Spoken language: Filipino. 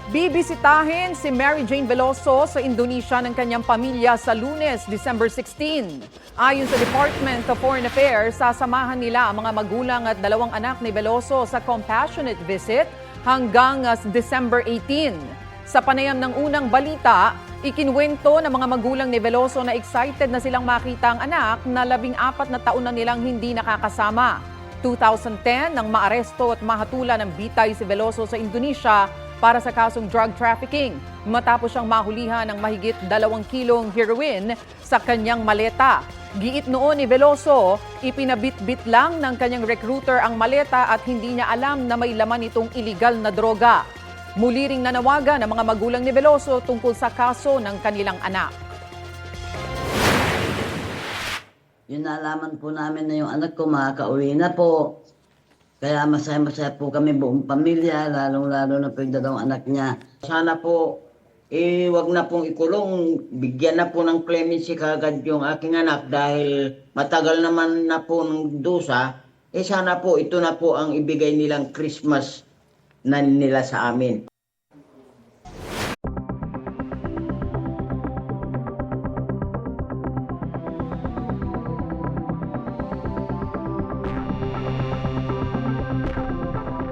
Bibisitahin si Mary Jane Veloso sa Indonesia ng kanyang pamilya sa Lunes, December 16. Ayon sa Department of Foreign Affairs, sasamahan nila ang mga magulang at dalawang anak ni Veloso sa compassionate visit hanggang December 18. Sa panayam ng unang balita, ikinwento ng mga magulang ni Veloso na excited na silang makita ang anak na 14 na taon na nilang hindi nakakasama. 2010 nang maaresto at mahatulan ng bitay si Veloso sa Indonesia para sa kasong drug trafficking matapos siyang mahulihan ng mahigit 2 kilong heroin sa kanyang maleta. Giit noon ni Veloso, ipinabitbit lang ng kanyang recruiter ang maleta at hindi niya alam na may laman itong iligal na droga. Muli ring nanawagan ng mga magulang ni Veloso tungkol sa kaso ng kanilang anak. Yun nalaman po namin na yung anak ko makakauwi na po. Kaya masaya-masaya po kami buong pamilya, lalong-lalo na po yung dalawang anak niya. Sana po, wag na pong ikulong, bigyan na po ng clemency kagad yung aking anak dahil matagal naman na po ng dusa. Sana po, ito na po ang ibigay nilang Christmas na nila sa amin.